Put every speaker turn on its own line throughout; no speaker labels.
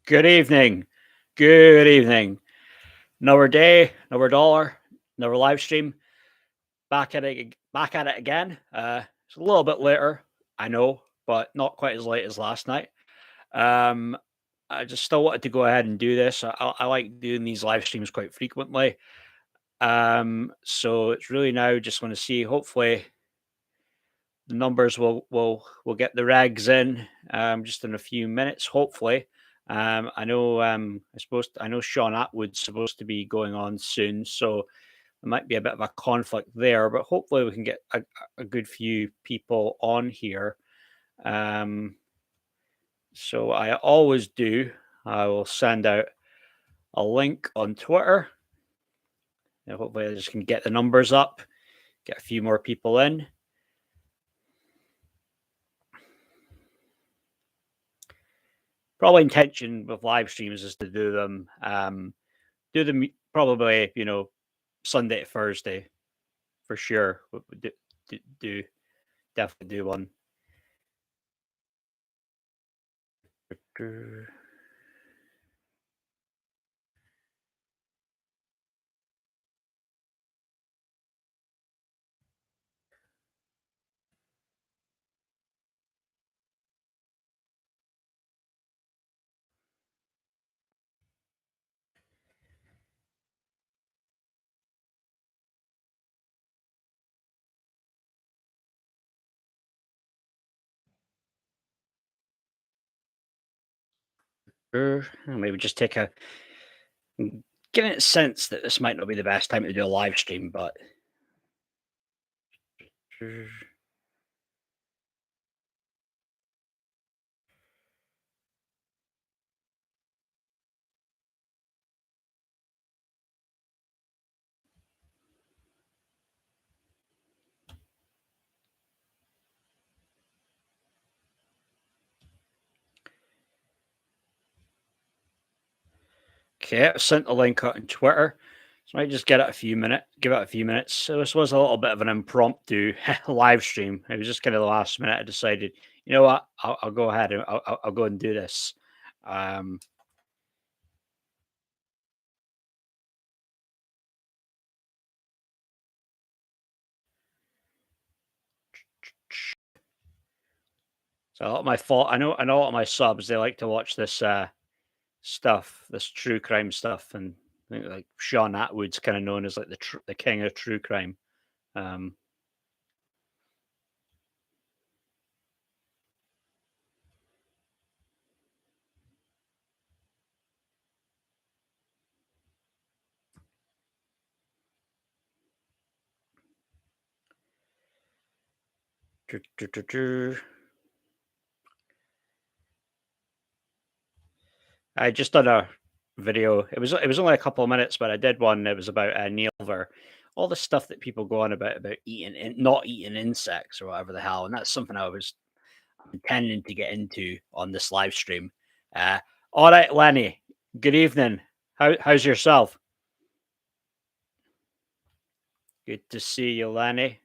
Good evening. Good evening. Another day, another dollar, another live stream. Back at it again. It's a little bit later, I know, but not quite as late as last night. Um, I just still wanted to go ahead and do this. I like doing these live streams quite frequently. So it's really now just want to see. Hopefully, the numbers will get the regs in just in a few minutes. Hopefully, I know Sean Atwood's supposed to be going on soon, so there might be a bit of a conflict there. But hopefully, we can get a good few people on here. Um, so I always do. I will send out a link on Twitter. And hopefully, I just can get the numbers up, get a few more people in. Probably intention with live streams is to do them probably Sunday to Thursday for sure. Do definitely do one. Maybe just take a getting a sense that this might not be the best time to do a live stream, but okay, I've sent the link out on Twitter. So I might just get it a few minutes, give it a few minutes. So this was a little bit of an impromptu live stream. It was just kind of the last minute. I decided, you know what, I'll go ahead and I'll go and do this. Um, so a lot of my fault. I know a lot of my subs they like to watch this stuff, this true crime stuff, and I think like Sean Atwood's kind of known as like the king of true crime. Um, do, do, do, do. I just done a video. It was only a couple of minutes, but I did one. It was about Neilver, all the stuff that people go on about not eating insects or whatever the hell, and that's something I was intending to get into on this live stream. Uh, all right, Lenny. Good evening. How's yourself? Good to see you, Lenny.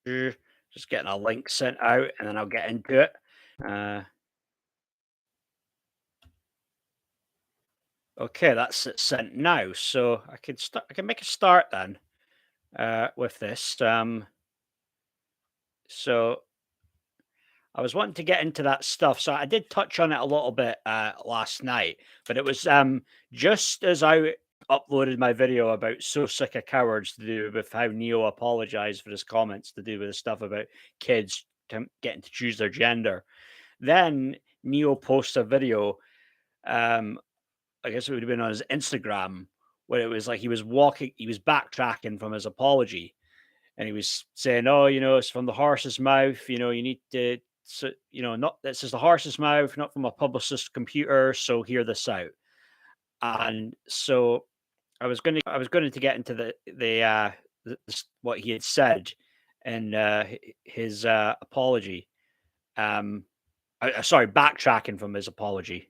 Uh, Just getting a link sent out, and then I'll get into it. Uh, okay, that's it sent now. So I can start. I can make a start then with this. So I was wanting to get into that stuff. So I did touch on it a little bit last night, but it was just as I uploaded my video about so sick of cowards to do with how Neo apologized for his comments to do with the stuff about kids getting to choose their gender. Then Neo posts a video. Um, I guess it would have been on his Instagram where it was like he was backtracking from his apology, and he was saying, "Oh, it's from the horse's mouth. You need to, not this is the horse's mouth, not from a publicist's computer. So hear this out." And so I was going to get into what he had said in his apology. Um, sorry, backtracking from his apology.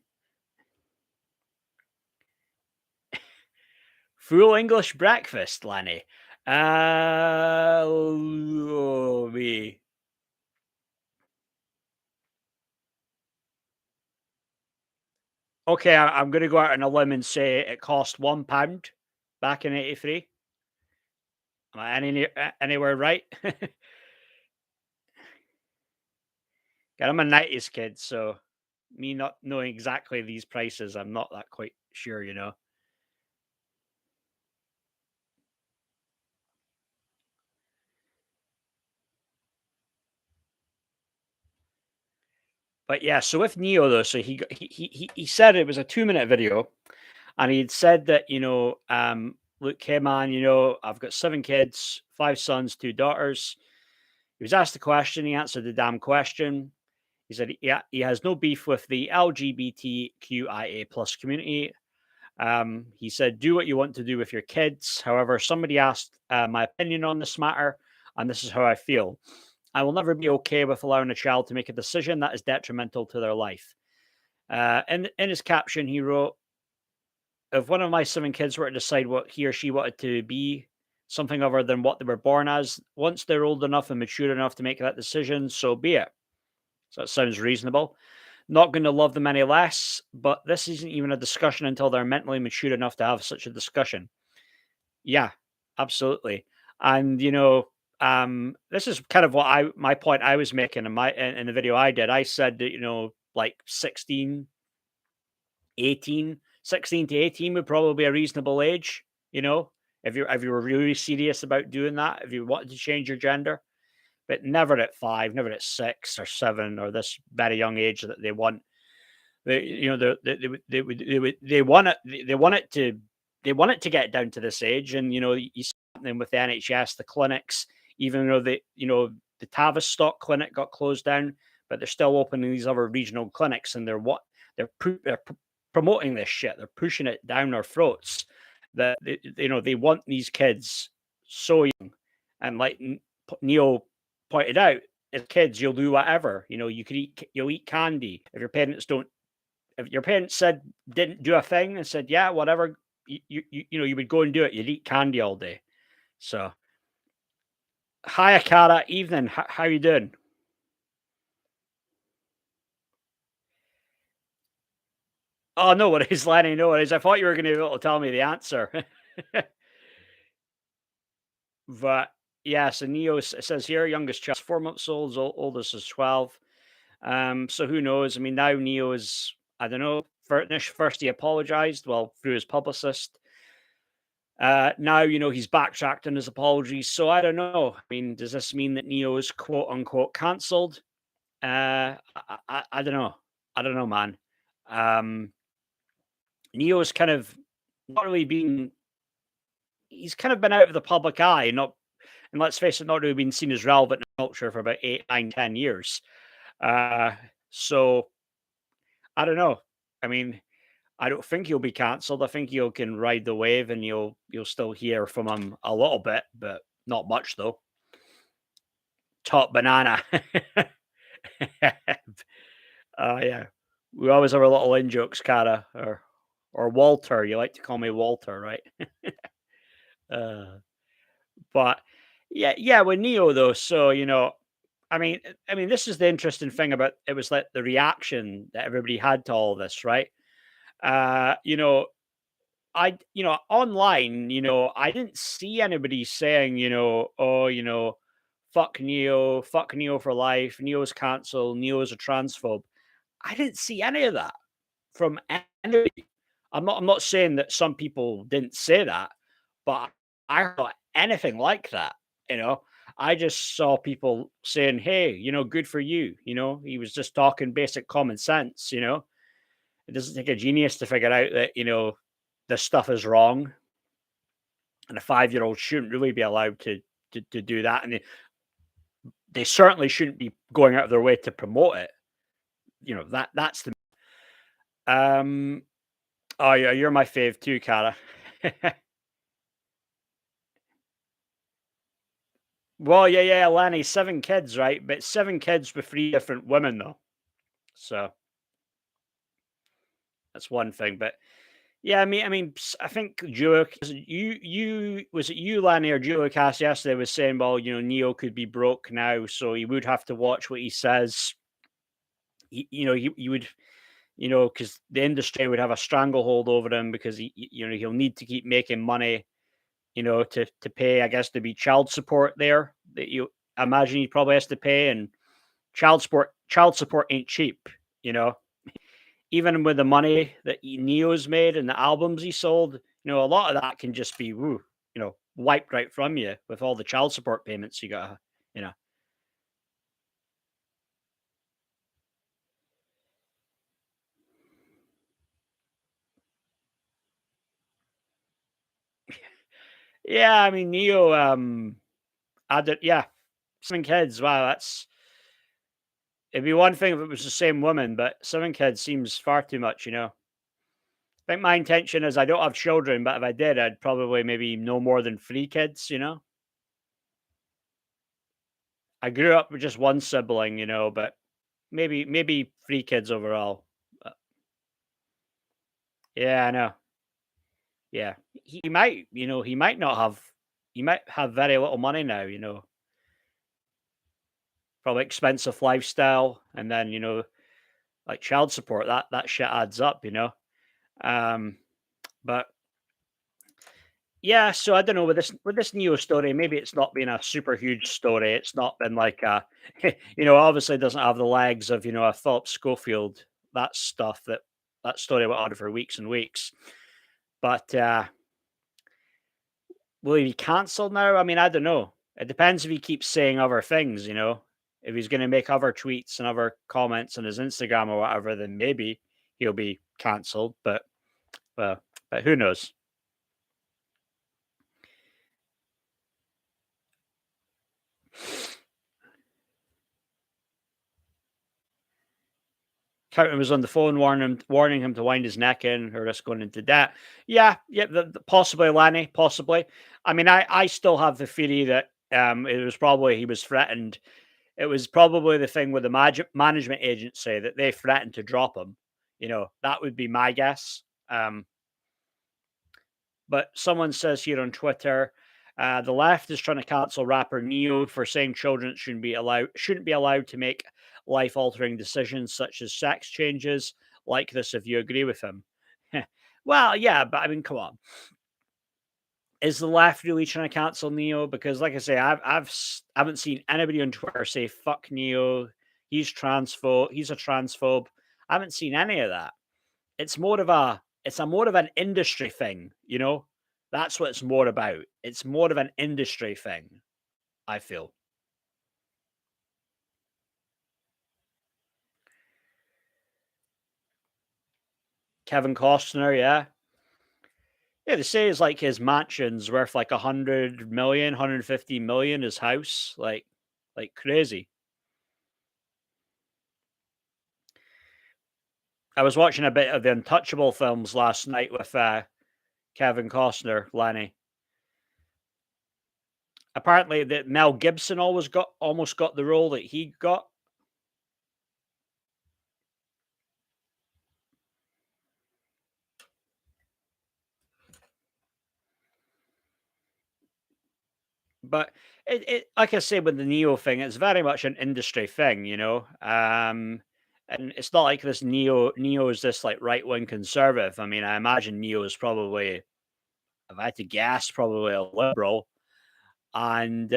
Full English breakfast, Lenny. Me. Okay, I'm going to go out on a limb and say it cost £1 back in '83. Am I anywhere right? God, I'm a '90s kid, so me not knowing exactly these prices, I'm not that quite sure. But yeah, so with Neo though, so he said it was a 2-minute video, and he'd said that look, hey man, I've got 7 kids, 5 sons, 2 daughters. He was asked the question, he answered the damn question. He said, yeah, he has no beef with the LGBTQIA plus community. He said, do what you want to do with your kids. However, somebody asked my opinion on this matter, and this is how I feel. I will never be okay with allowing a child to make a decision that is detrimental to their life. In his caption, he wrote, if one of my 7 kids were to decide what he or she wanted to be, something other than what they were born as, once they're old enough and mature enough to make that decision, so be it. So that sounds reasonable. Not going to love them any less, but this isn't even a discussion until they're mentally mature enough to have such a discussion. Yeah, absolutely. And this is kind of what my point I was making in the video I did. I said that like 16 to 18 would probably be a reasonable age. You know, if you were really serious about doing that, if you wanted to change your gender, but never at 5, never at 6 or 7 or this very young age that they want. They want it. They want it to get down to this age, and you see something with the NHS, the clinics, even though the Tavistock clinic got closed down, but they're still opening these other regional clinics, and they're promoting this shit. They're pushing it down our throats. That they want these kids so young, and like Neil pointed out, as kids you'll do whatever. You'll eat candy if your parents don't. If your parents didn't do a thing and said, "Yeah, whatever," you would go and do it. You'd eat candy all day. So, hi, Akara. Evening. How you doing? Oh, no worries, Lenny. No worries. I thought you were going to be able to tell me the answer. But yeah, so Neo it says here, youngest child, 4 months old, oldest is 12. So who knows? I mean, now Neo is, I don't know. First he apologized, well, through his publicist. Now, he's backtracked on his apologies. So I don't know. I mean, does this mean that Neo is quote unquote cancelled? I don't know. I don't know, man. Um, Neo's kind of not really been, he's kind of been out of the public eye, and let's face it, not really been seen as relevant in culture for about 8, 9, 10 years. Uh, so I don't know. I mean, I don't think he'll be cancelled. I think you can ride the wave, and you'll still hear from him a little bit, but not much though. Top banana. Yeah. We always have our little in jokes, Cara, or Walter. You like to call me Walter, right? uh, but yeah, with Neo though. So I mean, this is the interesting thing about it was like the reaction that everybody had to all this, right? Uh, you know, online, I didn't see anybody saying, oh, fuck Neo for life, Neo's cancelled, Neo's a transphobe. I didn't see any of that from anybody. I'm not saying that some people didn't say that, but I thought anything like that, you know. I just saw people saying, hey, good for you. He was just talking basic common sense. It doesn't take a genius to figure out that, this stuff is wrong, and a 5-year-old shouldn't really be allowed to do that, and they certainly shouldn't be going out of their way to promote it. That's the um. Oh yeah, you're my fave too, Cara. Well, yeah, yeah, Lanny, 7 kids, right? But 7 kids with 3 different women, though. So that's one thing. But yeah, I think Julio, was it you, Lanny, or Julio Cast yesterday was saying, well, Neo could be broke now, so he would have to watch what he says. You would, because the industry would have a stranglehold over him because he'll need to keep making money, to pay, I guess, to be child support there. That you imagine he probably has to pay, and child support ain't cheap, you know. Even with the money that Neo's made and the albums he sold, a lot of that can just be wiped right from you with all the child support payments you got, you know. Yeah, Neo, added, yeah, 7 kids. Wow, it'd be one thing if it was the same woman, but 7 kids seems far too much. I think my intention is I don't have children, but if I did, I'd probably maybe no more than 3 kids. I grew up with just one sibling, but maybe 3 kids overall. Uh, yeah, I know. Yeah. He might not have he might have very little money now, probably expensive lifestyle, and then, like child support, that shit adds up. Um, but yeah, so I don't know with this Neo story, maybe it's not been a super huge story. It's not been like obviously doesn't have the legs of, a Philip Schofield, that stuff that story went on for weeks and weeks. But will he be cancelled now? I don't know. It depends if he keeps saying other things. If he's going to make other tweets and other comments on his Instagram or whatever, then maybe he'll be cancelled. But well, but who knows? Carlton was on the phone warning him to wind his neck in or risk going into debt. Yeah, yeah, possibly Lanny, possibly. I still have the theory that it was probably he was threatened. It was probably the thing with the management agency that they threatened to drop him. That would be my guess. But someone says here on Twitter, the left is trying to cancel rapper Neo for saying children shouldn't be allowed to make life altering decisions such as sex changes. Like this, if you agree with him. Well, yeah, but come on. Is the left really trying to cancel Neo? Because, like I say, haven't seen anybody on Twitter say "fuck Neo." He's a transphobe. I haven't seen any of that. It's more of an industry thing. That's what it's more about. It's more of an industry thing, I feel. Kevin Costner, yeah. Yeah, they say it's like his mansion's worth like 100 million, 150 million, his house. Like crazy. I was watching a bit of the Untouchable films last night with Kevin Costner, Lenny. Apparently that Mel Gibson almost got the role that he got. But it like I said with the Neo thing, it's very much an industry thing. And it's not like this Neo is this like right wing conservative. I imagine Neo is probably, if I had to guess, probably a liberal, and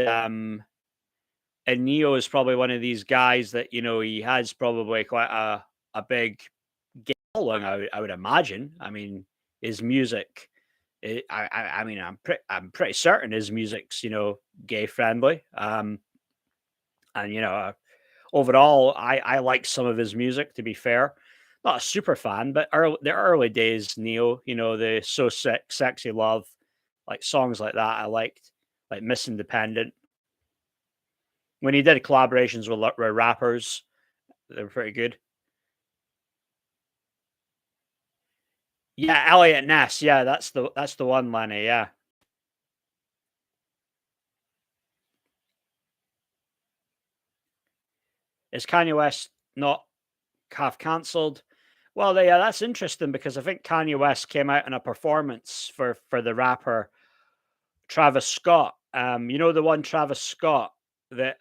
Neo is probably one of these guys that he has probably quite a big following. I would imagine. His music. I'm pretty certain his music's gay friendly. And overall, I like some of his music. To be fair, not a super fan, but the early days Neo, the So Sick, Sexy Love, like songs like that, I liked, like Miss Independent. When he did collaborations with rappers, they were pretty good. Yeah, Elliot Ness. Yeah, that's the one, Lenny. Yeah. Is Kanye West not half cancelled? Well, yeah, that's interesting because I think Kanye West came out in a performance for the rapper Travis Scott. You know the one Travis Scott that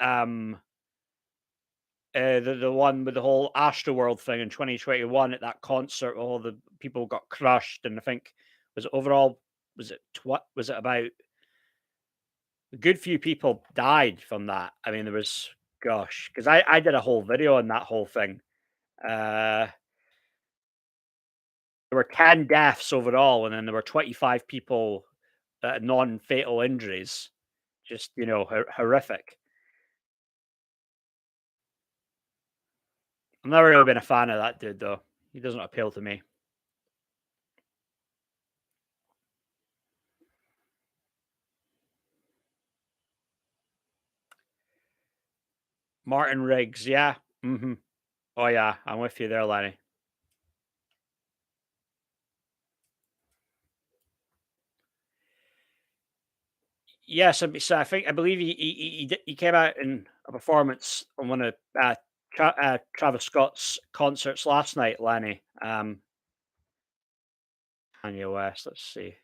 the one with the whole Astroworld thing in 2021 at that concert, all the people got crushed, and I think was it overall was it about a good few people died from that. I mean, there was gosh, because I did a whole video on that whole thing. Uh, there were 10 deaths overall, and then there were 25 people non-fatal injuries. Just horrific. I've never really been a fan of that dude though. He doesn't appeal to me. Martin Riggs, yeah. Oh yeah, I'm with you there, Lenny. Yes, so I believe he came out in a performance on one of Travis Scott's concerts last night, Lenny. Kanye West. Let's see.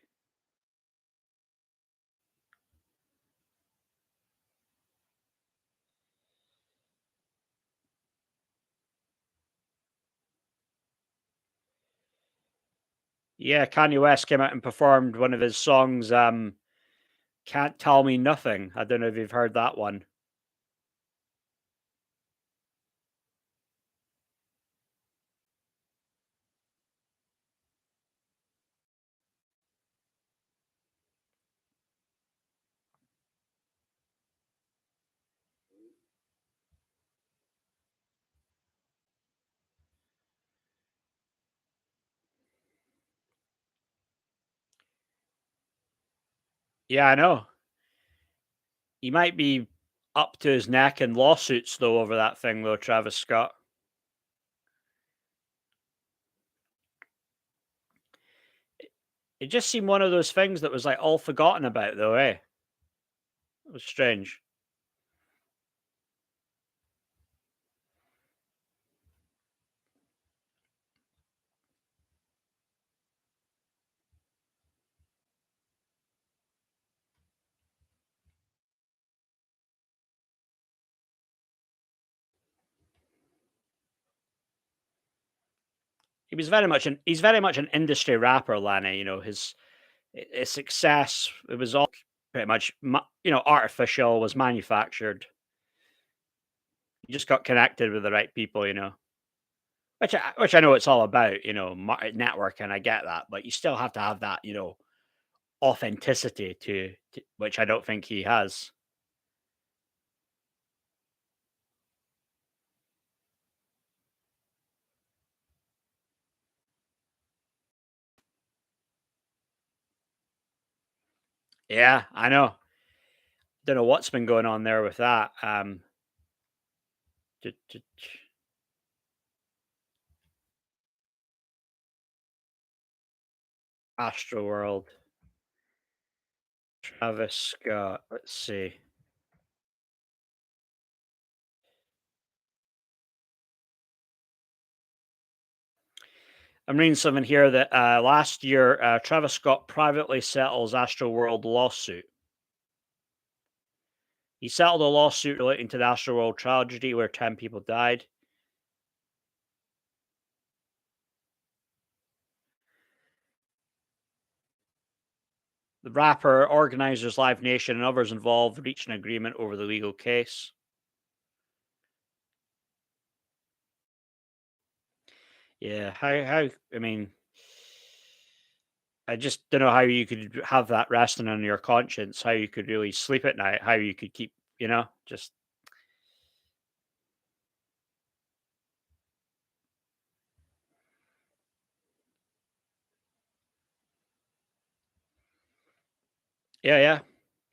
Yeah, Kanye West came out and performed one of his songs. Can't Tell Me Nothing. I don't know if you've heard that one. Yeah, I know. He might be up to his neck in lawsuits though over that thing though, Travis Scott. It just seemed one of those things that was like all forgotten about though, eh? It was strange. He's very much an industry rapper, Lanny. His success, it was all pretty much artificial, was manufactured. He just got connected with the right people, which I know it's all about, networking. I get that, but you still have to have that, authenticity to which I don't think he has. Yeah, I know. Don't know what's been going on there with that. t- t- t- Astro World, Travis Scott. Let's see. I'm reading something here that last year Travis Scott privately settles Astro World lawsuit. He settled a lawsuit relating to the Astro World tragedy where 10 people died. The rapper, organizers, Live Nation, and others involved reached an agreement over the legal case. Yeah, how I mean, I just don't know how you could have that resting on your conscience, how you could really sleep at night, how you could keep, just yeah, yeah.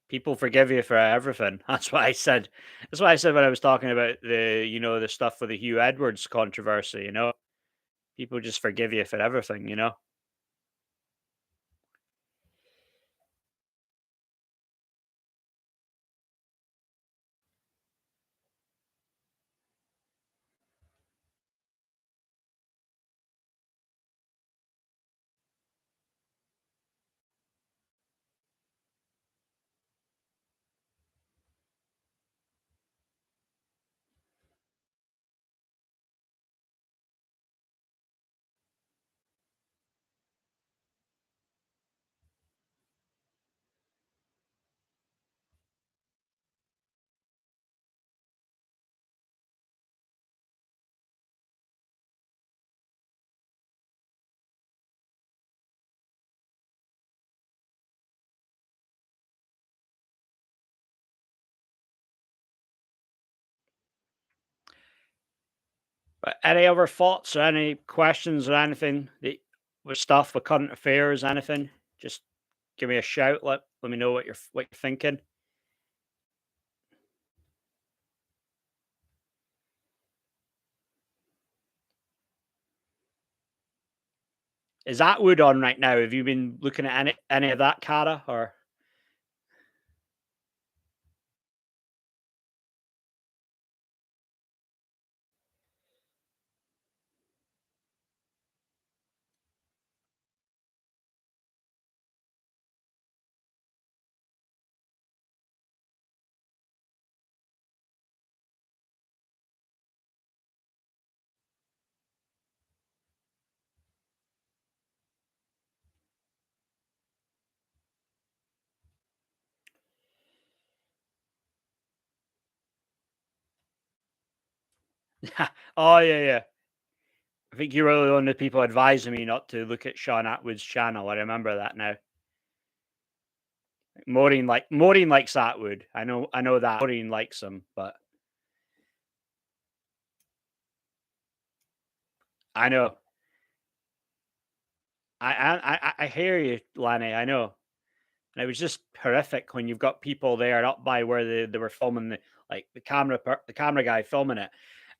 People forgive you for everything. That's what I said. That's what I said when I was talking about the stuff with the Hugh Edwards controversy. People just forgive you for everything. But any other thoughts or any questions or anything that with stuff with current affairs, anything? Just give me a shout. Let me know what you're thinking. Is Atwood on right now? Have you been looking at any of that, Cara? Or oh yeah, yeah. I think you were one of the people advising me not to look at Sean Atwood's channel. I remember that now. Maureen likes Atwood. I know that Maureen likes him, but I know I hear you, Lanny. I know. And it was just horrific when you've got people there up by where they were filming the camera guy filming it,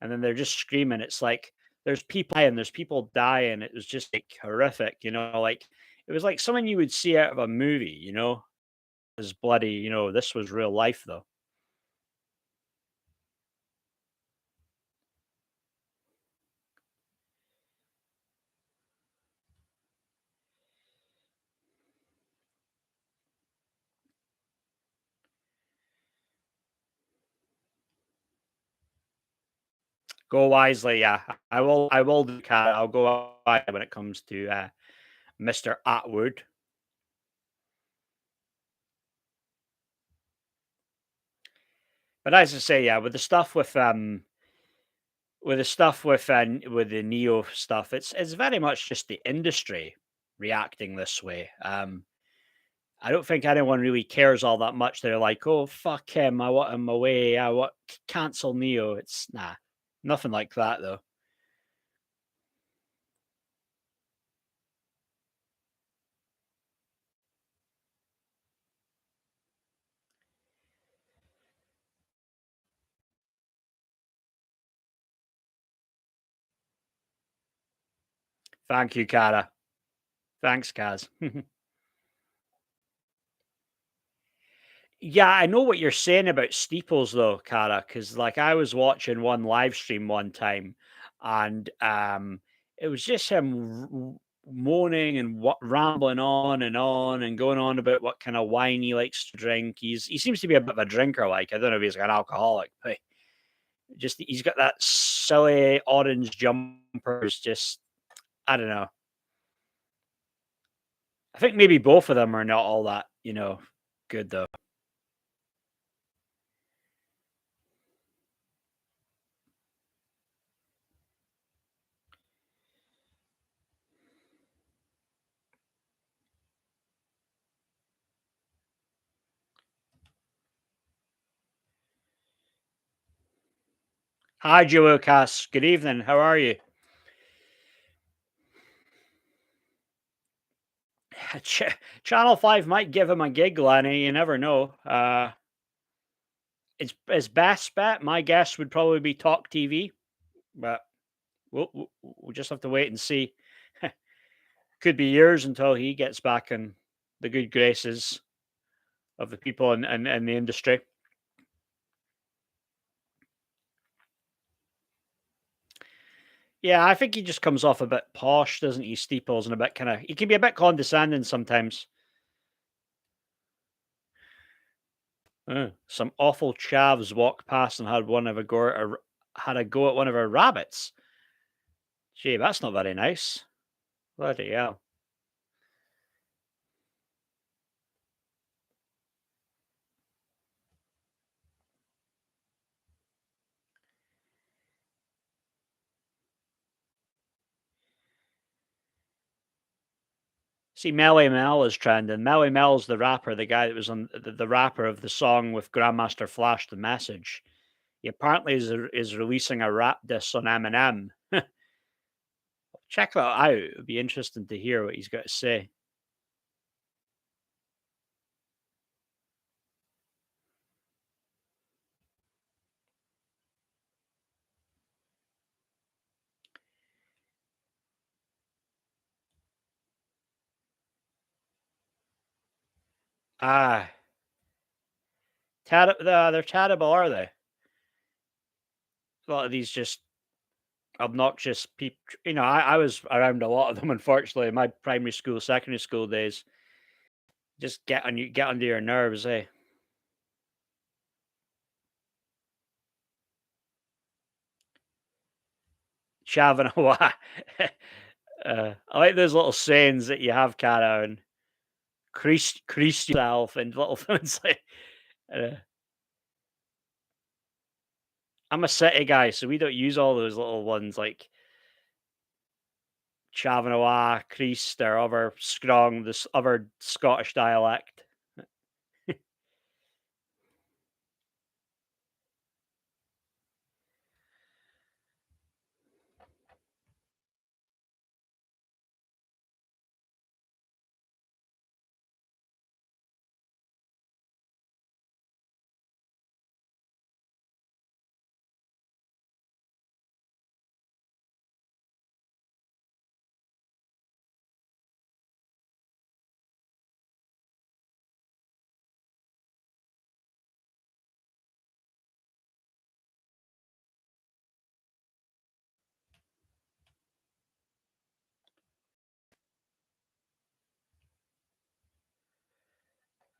and then they're just screaming. It's like there's people dying. It was just like horrific, like it was like something you would see out of a movie, It was bloody, this was real life though. Go wisely, yeah. I will do cat. I'll go wisely when it comes to Mr. Atwood. But as I say, yeah, with the Neo stuff, it's very much just the industry reacting this way. I don't think anyone really cares all that much. They're like, "Oh fuck him! I want him away. I want cancel Neo." It's nah, nothing like that though. Thank you, Kara. Thanks, Kaz. Yeah, I know what you're saying about steeples though, Cara, because like I was watching one live stream one time and it was just him moaning and rambling on and going on about what kind of wine he likes to drink. He seems to be a bit of a drinker, like I don't know if he's like an alcoholic, but just he's got that silly orange jumpers, just I don't know. I think maybe both of them are not all that, good though. Hi, Joe Cass. Good evening. How are you? Channel 5 might give him a gig, Lenny. You never know. It's his best bet. My guess would probably be Talk TV, but we'll just have to wait and see. Could be years until he gets back in the good graces of the people in the industry. Yeah, I think he just comes off a bit posh, doesn't he, Steeples, and a bit he can be a bit condescending sometimes. Some awful chavs walked past and had a go at one of our rabbits. Gee, that's not very nice. Bloody hell. See, Melly Mel is trending. Melly Mel's the rapper, the guy that was on the rapper of the song with Grandmaster Flash, The Message. He apparently is releasing a rap diss on Eminem. Check that out. It'd be interesting to hear what he's got to say. Ah, they're terrible, are they? A lot of these just obnoxious people. I was around a lot of them, unfortunately, in my primary school, secondary school days. Just get under your nerves, eh? Shaving away. I like those little sayings that you have, Cara, and crease yourself and little things like. Uh, I'm a city guy, so we don't use all those little ones like shaving away, creased, or other scrong, this other Scottish dialect.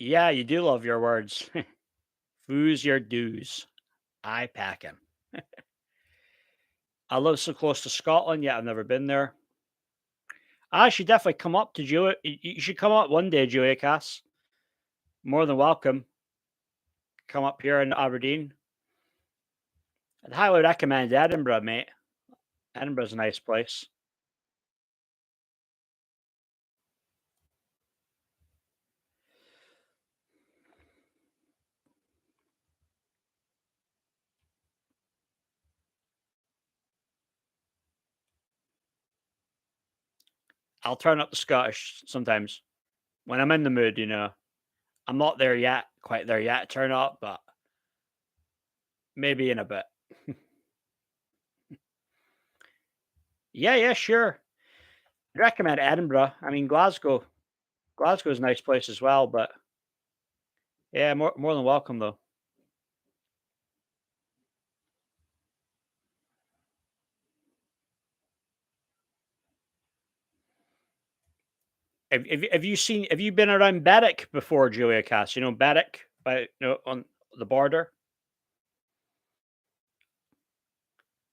Yeah, you do love your words. Foo's your dues. I pack 'em. I live so close to Scotland, yet I've never been there. I should definitely come up to Julia. You should come up one day, Julia Cass. More than welcome. Come up here in Aberdeen. I'd highly recommend Edinburgh, mate. Edinburgh's a nice place. I'll turn up the Scottish sometimes when I'm in the mood. I'm not there yet, quite there yet, turn up, but maybe in a bit. Yeah, yeah, sure. I'd recommend Edinburgh. I mean, Glasgow's a nice place as well, but yeah, more than welcome though. Have you been around Berwick before, Julia Cass? You know Berwick, on the border.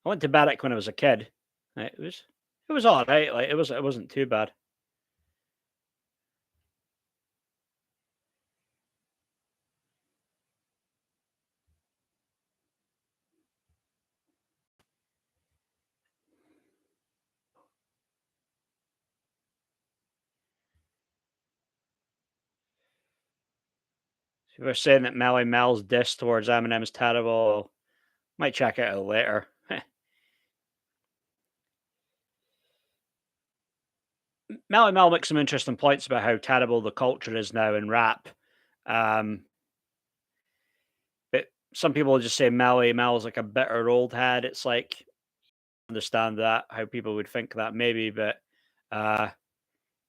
I went to Berwick when I was a kid. It was all right. Like it wasn't too bad. If you're saying that Melly Mel's diss towards Eminem is terrible, might check it out later. Melly Mel makes some interesting points about how terrible the culture is now in rap. Um, but some people just say Melly Mel's like a bitter old head. It's like understand that how people would think that maybe, but uh,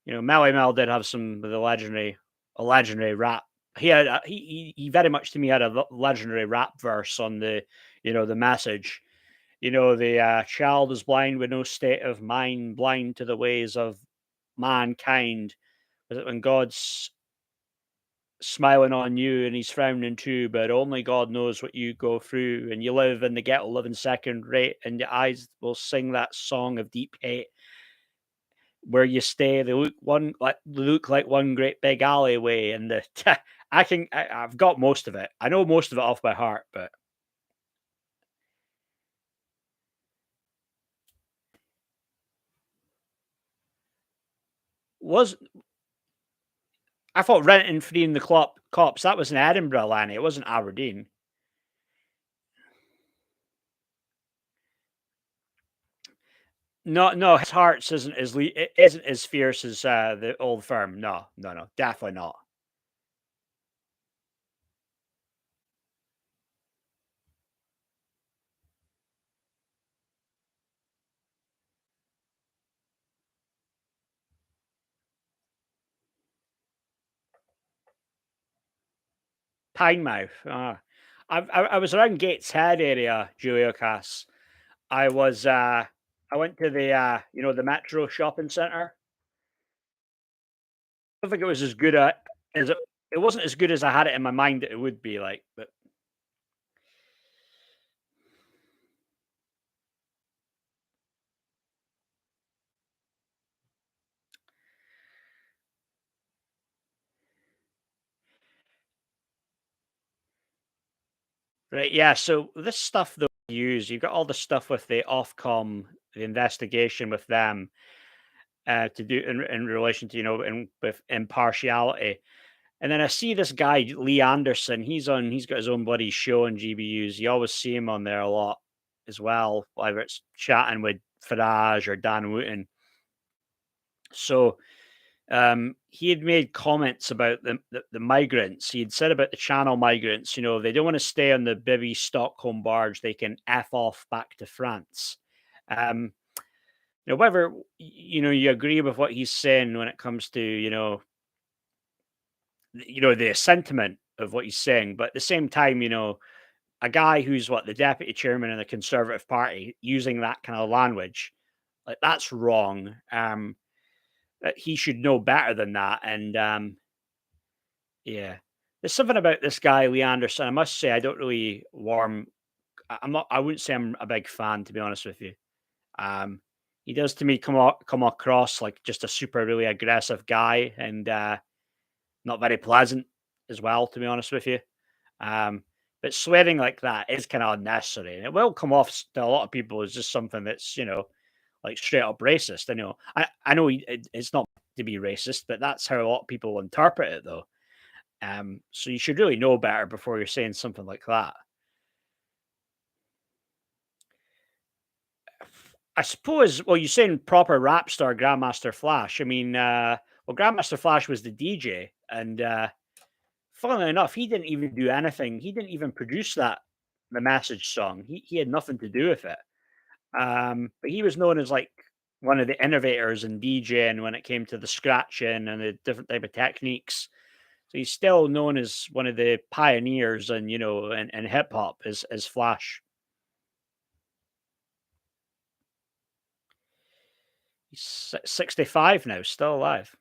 Melly Mel did have some of the legendary rap. He had he very much to me had a legendary rap verse on the message. The child is blind with no state of mind, blind to the ways of mankind. Was it when God's smiling on you and he's frowning too, but only God knows what you go through, and you live in the ghetto, living second rate, and your eyes will sing that song of deep hate. Where you stay, they look like one great big alleyway, and I've got most of it. I know most of it off by heart, but was I thought renting freeing the cops that was in Edinburgh, Lanny. It wasn't Aberdeen. No, no, his Hearts isn't as fierce as, the Old Firm. No, no, no, definitely not. Tynemouth, I was around Gateshead area, Julio Cass. I was, I went to the, the Metro shopping centre. I don't think it was as good a as it wasn't as good as I had it in my mind that it would be like, but right, yeah, so this stuff that we use, you've got all the stuff with the Ofcom, the investigation with them, to do in relation to, with impartiality. And then I see this guy, Lee Anderson, he's got his own bloody show on GBUs. You always see him on there a lot as well, whether it's chatting with Farage or Dan Wooten. So he had made comments about the migrants. He had said about the Channel migrants, they don't want to stay on the Bibby Stockholm barge. They can F off back to France. Um, whether you agree with what he's saying when it comes to the sentiment of what he's saying, but at the same time, a guy who's the deputy chairman of the Conservative Party using that kind of language, like that's wrong. He should know better than that. And yeah. There's something about this guy, Lee Anderson. I must say, I don't really warm. I'm not. I wouldn't say I'm a big fan, to be honest with you. Um, he does to me come across like just a super really aggressive guy, and not very pleasant as well, to be honest with you. Um, but swearing like that is kind of unnecessary, and it will come off to a lot of people as just something that's like straight up racist. I know it's not to be racist, but that's how a lot of people interpret it, though. So you should really know better before you're saying something like that. I suppose. Well, you're saying proper rap star Grandmaster Flash. I mean, Grandmaster Flash was the DJ, and funnily enough, he didn't even do anything. He didn't even produce the message song. He had nothing to do with it. But he was known as like one of the innovators in DJing when it came to the scratching and the different type of techniques. So he's still known as one of the pioneers and and hip hop as Flash. He's 65 now, still alive.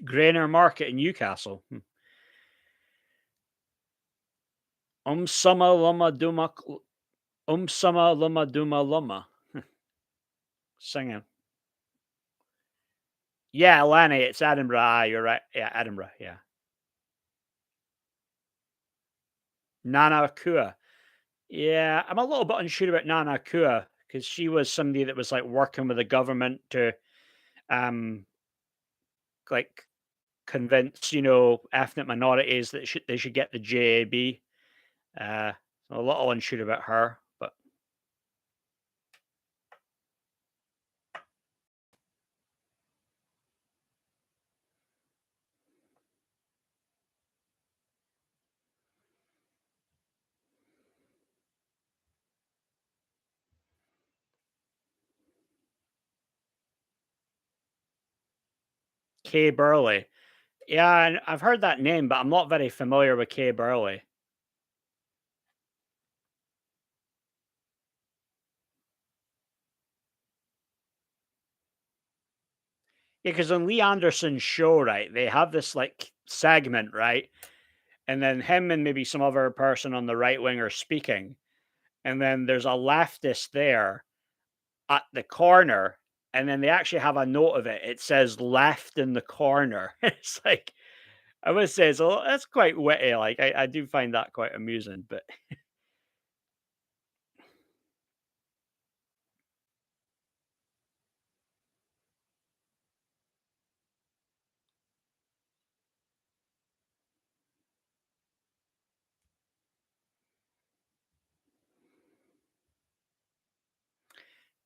Grainer Market in Newcastle. Summa luma duma summa luma duma luma. Singing. Yeah, Lenny, it's Edinburgh. You're right. Yeah, Edinburgh. Yeah. Nana Kua. Yeah, I'm a little bit unsure about Nana Kua because she was somebody that was like working with the government to um like convince ethnic minorities that they should get the JAB. Uh, so a little unsure about her, but Kay Burley. Yeah, and I've heard that name, but I'm not very familiar with Kay Burley. Yeah, because on Lee Anderson's show, right, they have this like segment, right? And then him and maybe some other person on the right wing are speaking. And then there's a leftist there at the corner. And then they actually have a note of it. It says left in the corner. It's like, I would say that's quite witty. Like I do find that quite amusing. But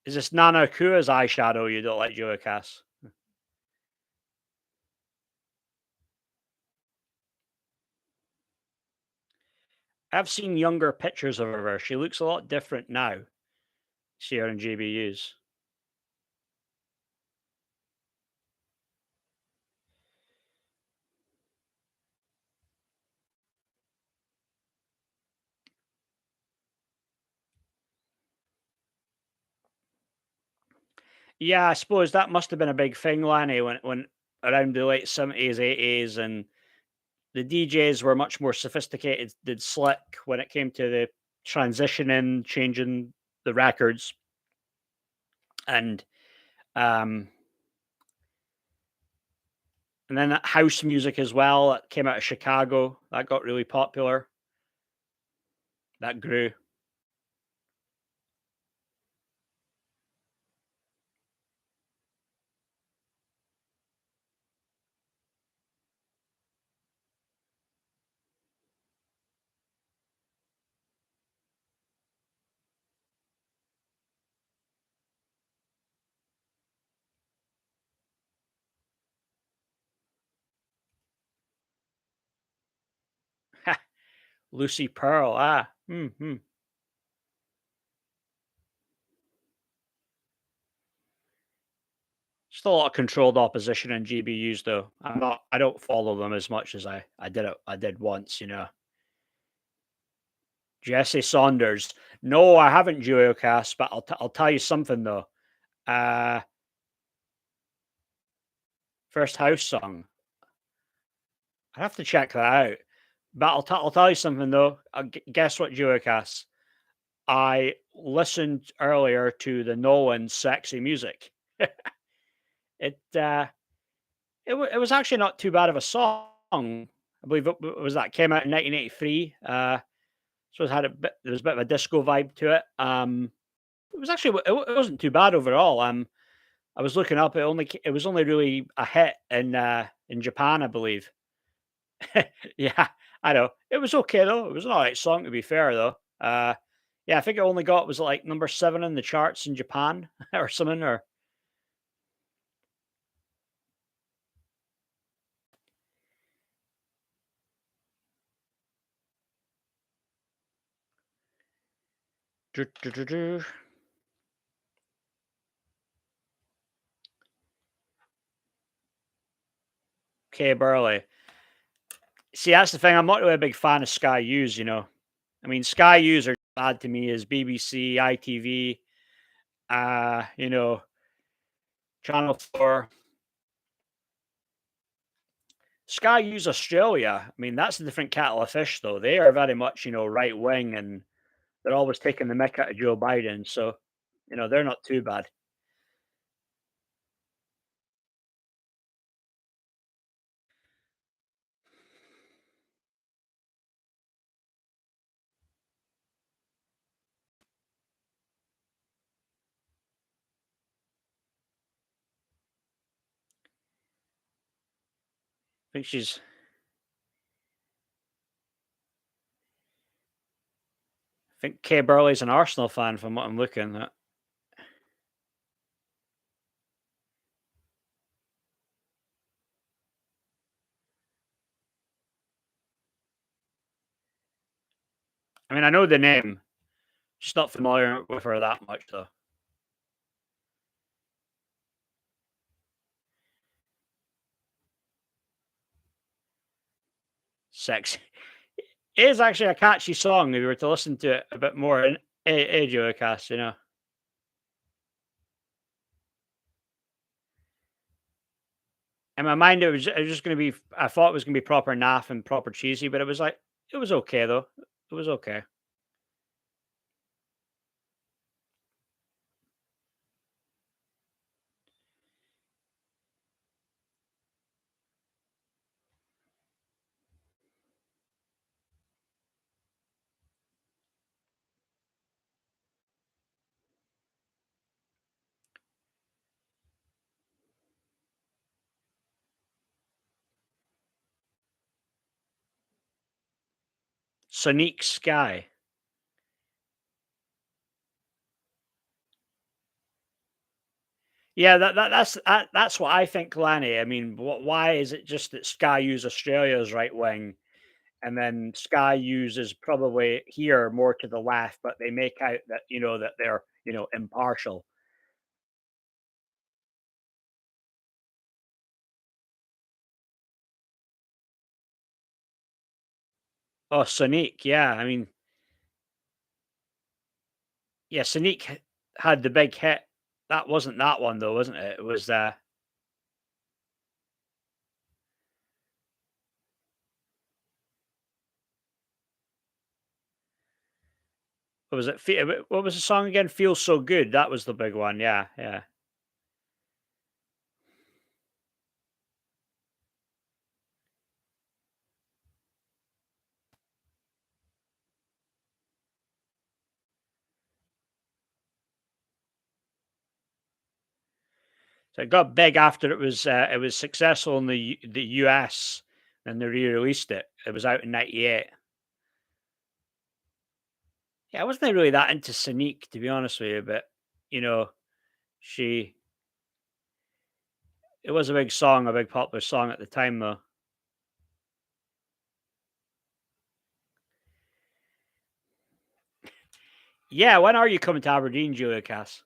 is this Nana Kua's eyeshadow you don't like, Joe Cass? I've seen younger pictures of her. She looks a lot different now. See her in GBUs. Yeah, I suppose that must have been a big thing, Lanny, when around the late 70s, 80s, and the DJs were much more sophisticated, did slick when it came to the transitioning, changing the records, and um, and then that house music as well that came out of Chicago that got really popular. That grew. Lucy Pearl. Ah, still a lot of controlled opposition in GBUs though. I don't follow them as much as I did once, you know. Jesse Saunders. No, I haven't geocast, but I'll tell you something though. Uh First house song. I have to check that out. But I'll tell you something though. Guess what, geocast? I listened earlier to the Nolan "Sexy Music." It it was actually not too bad of a song. I believe it was that came out in 1983. So it had a bit. There was a bit of a disco vibe to it. It was actually it wasn't too bad overall. I was looking up. It was only really a hit in Japan, I believe. Yeah, I know. It was okay though. It was an alright song to be fair though. Yeah, I think it only got was like number 7 in the charts in Japan or something. Or Kay Burley. See, that's the thing. I'm not really a big fan of Sky U's. You know, I mean, Sky U's are bad to me as BBC, ITV, you know, Channel 4. Sky U's Australia. I mean, that's a different kettle of fish, though. They are very much, you know, right wing, and they're always taking the mick out of Joe Biden. So, you know, they're not too bad. I think she's. I think Kay Burley's an Arsenal fan, from what I'm looking at. I mean, I know the name, just not familiar with her that much, though. Sexy. It is actually a catchy song if you were to listen to it a bit more in Audiocasts, you know. In my mind, it was just going to be. I thought it was going to be proper naff and proper cheesy, but it was like it was okay though. It was okay. Sonique Sky. Yeah, that's what I think, Lanny. I mean, why is it just that Sky use Australia's right wing, and then Sky uses probably here more to the left, but they make out that that they're impartial. Oh, Sonique, yeah. I mean, yeah, Sonique had the big hit. That wasn't that one though, wasn't it? It was what was it? What was the song again? Feels so good. That was the big one. Yeah, yeah. So it got big after it was successful in the US, and they re-released it. It was out in '98. Yeah, I wasn't really that into Sonique, to be honest with you, but you know, she it was a big song, a big popular song at the time, though. Yeah, when are you coming to Aberdeen, Julia Cass?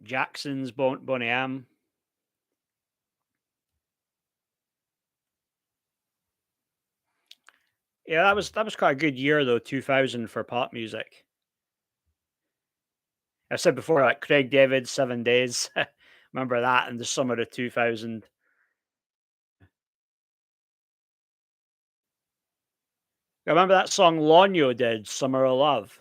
Jackson's Boney M. Yeah, that was quite a good year though, 2000 for pop music. I said before, like Craig David, 7 Days. Remember that in the summer of 2000. I remember that song Lonyo did, Summer of Love.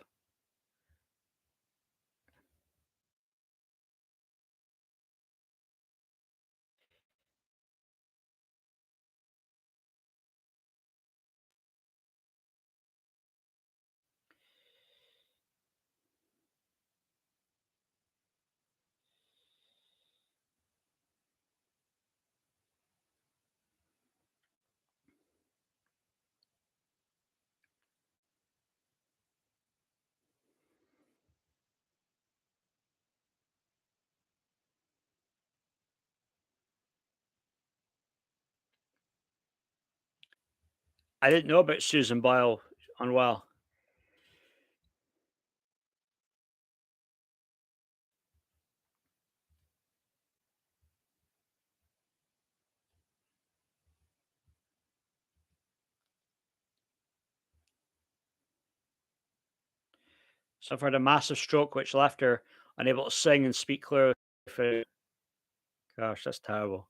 I didn't know about Susan Boyle unwell. Suffered a massive stroke which left her unable to sing and speak clearly. Gosh, that's terrible.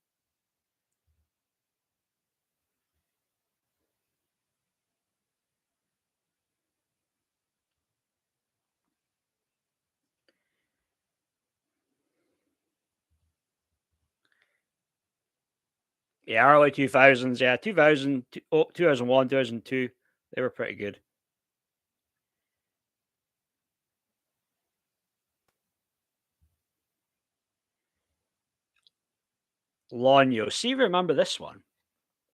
Yeah, early 2000s. Yeah, 2000, 2001, 2002. They were pretty good. Lonyo. See if you remember this one.